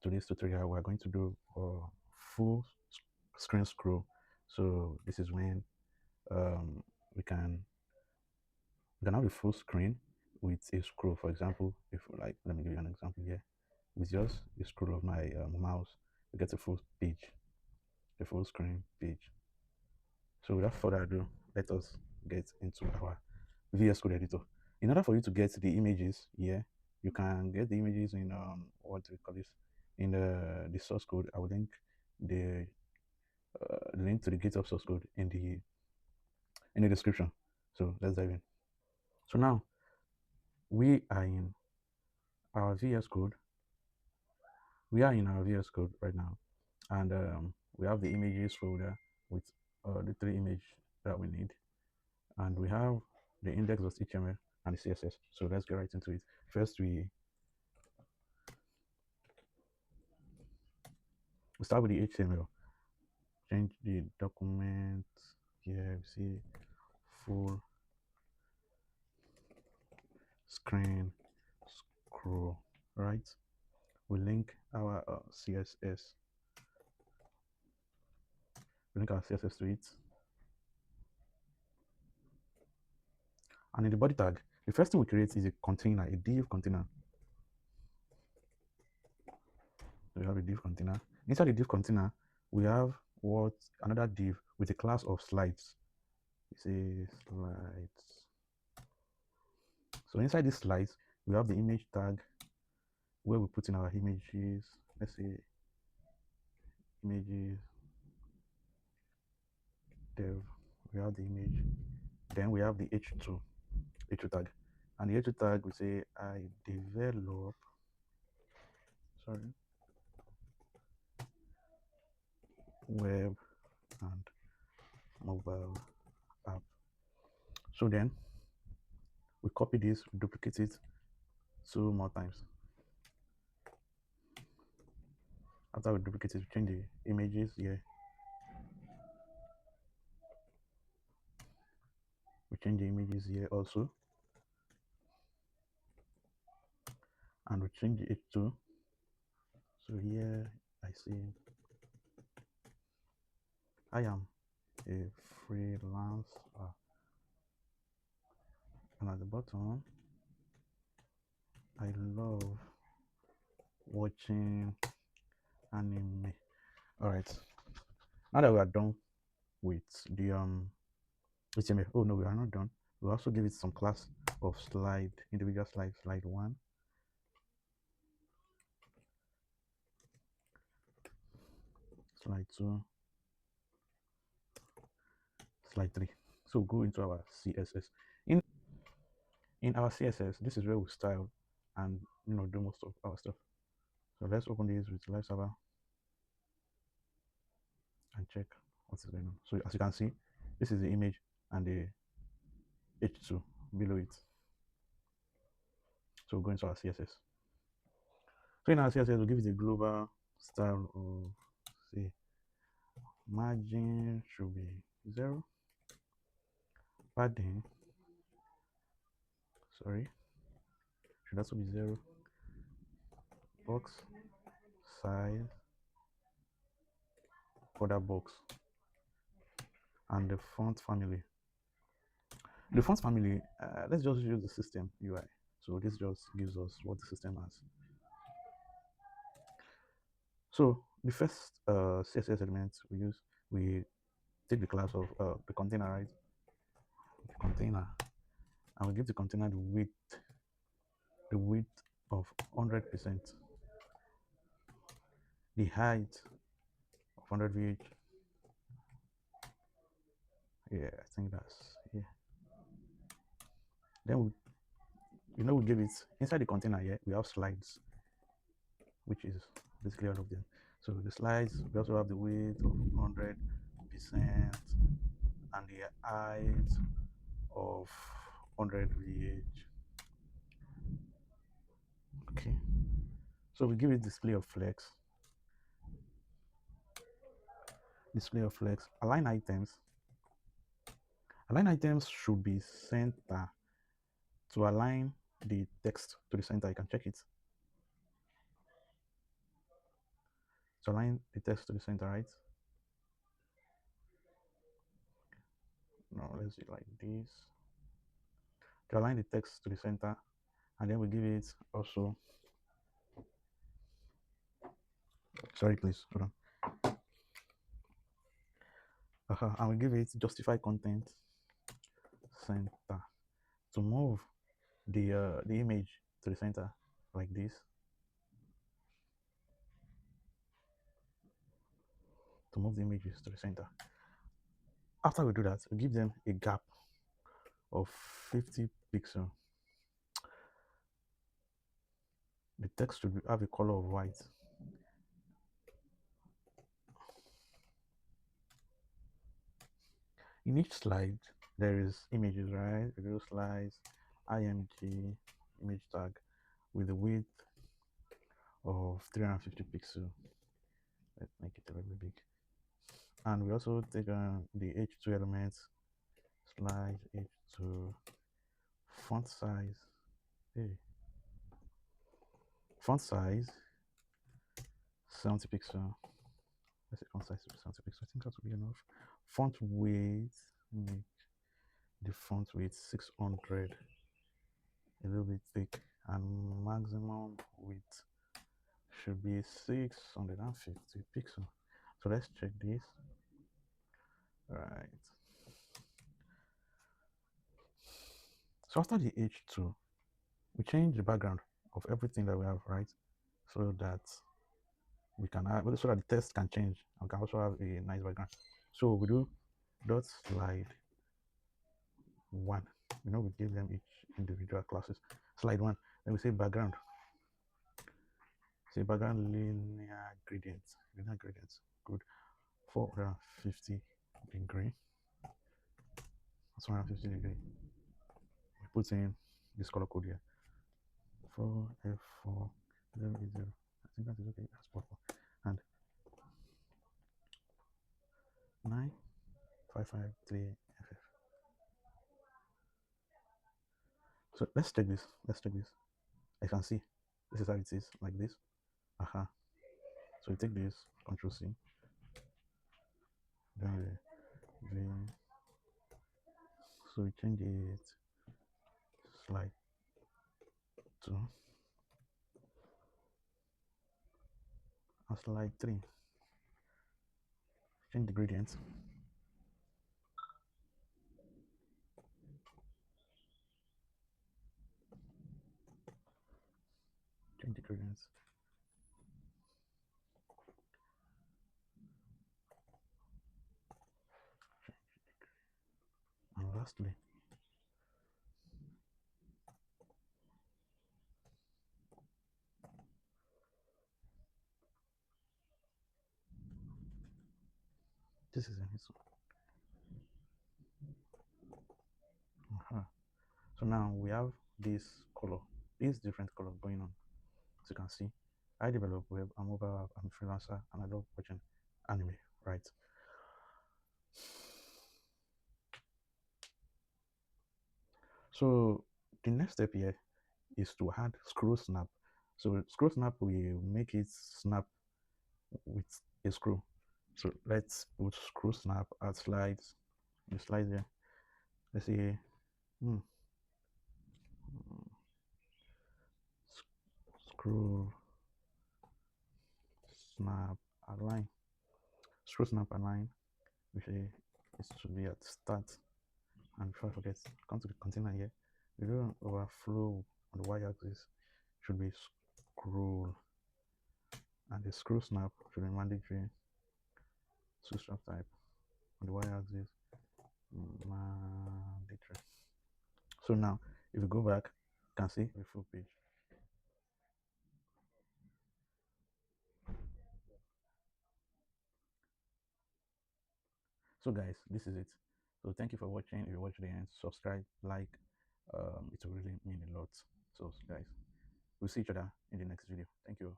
today's tutorial, we're going to do a full screen scroll. So this is when um, we can have a full screen with a scroll. For example, if like, let me give you an example here. With just a scroll of my mouse, we get a full page, a full screen page. So without further ado, let us get into our VS Code editor. In order for you to get the images here, you can get the images in what do we call this, in the source code. I will the link to the GitHub source code in the description. So let's dive in. So now we are in our VS code. We are in our VS code right now, and we have the images folder with the three images that we need, and we have the index.html and the CSS. So let's get right into it. First, we start with the HTML. Change the document here. We see full screen scroll, right? We link our CSS. We link our CSS to it. And in the body tag, the first thing we create is a container, a div container. So we have a div container. Inside the div container, we have what another div with a class of slides. We say slides. So inside these slides, we have the image tag where we put in our images. Let's say images dev. We have the image. Then we have the h2 tag. And the h2 tag we say I develop, sorry, web and mobile app. So then we copy this, duplicate it 2 more times. After we duplicate it, we change the images here. We change the images here also. And we change the h2. So here I say I am a freelancer. And at the bottom, I love watching anime. All right. Now that we are done with the HTML, oh no, we are not done. We'll also give it some class of slide, individual slide, slide 1, slide 2, slide 3. So go into our CSS. In our CSS, this is where we style and do most of our stuff. So let's open this with live server and check what is going on. So as you can see, this is the image and the h2 below it. So go into our CSS. So in our CSS, we'll give it a global style of, say, margin should be 0, padding, sorry, should also be 0, box size, border box, and the font family. The font family, let's just use the system UI. So this just gives us what the system has. So the first CSS element we take the class of the container, right? The container, and we give the container the width of 100%, the height of 100 VH. Yeah, I think that's, yeah. Then we give it inside the container here. We have slides, which is basically all of them. So the slides, we also have the width of 100% and the height of 100 VH. Okay. So we give it display of flex. Display of flex. Align items. Align items should be center. To align the text to the center, you can check it. To align the text to the center, right? No, let's do it like this. To align the text to the center, and then we give it also, sorry, please, hold on. And we give it justify content center to move the image to the center like this. To move the images to the center. After we do that, we give them a gap of 50 pixels. The text should have a color of white. In each slide, there is images, right? Video slides, img, image tag with a width of 350 pixels. Let's make it a little big. And we also take the h2 elements, slide h2, font size. Hey, font size 70 pixels. Let's say font size 70 pixels. I think that will be enough. Font weight, make the font weight 600, a little bit thick, and maximum width should be 650 pixels. So let's check this. Right. So after the H2, we change the background of everything that we have, right? So that we can have, so that the text can change and can also have a nice background. So we do dot slide one. We give them each individual classes. Slide one. Then we say background. Say background linear gradients. Linear gradients. Good. 450 degree. That's 150 degree. We put in this color code here. 4F4080. I think that is okay. That's purple. And 9553FF. So let's check this. Let's check this. I can see. This is how it is, like this. Aha. So we take this, Control C. Then we so we change it slide 2 and slide 3. Change the gradients. Change the gradients. And lastly, this is an ISO. So now we have this color, this different color going on. As you can see, I develop web, I'm mobile app, I'm a freelancer, and I love watching anime, right? So the next step here is to add scroll snap. So scroll snap will make it snap with a scroll. So let's put scroll snap at slides. The slides here. Let's see. Hmm, scroll snap align. Scroll snap align. We say it should be at start. And before I forget, come to the container here. We don't overflow on the y-axis. Should be scroll, and the scroll snap should be mandatory. Bootstrap type on the y-axis mandatory. So now, if we go back, you can see the full page. So guys, this is it. So thank you for watching. If you watch the end, subscribe, like. It will really mean a lot. So guys, we'll see each other in the next video. Thank you.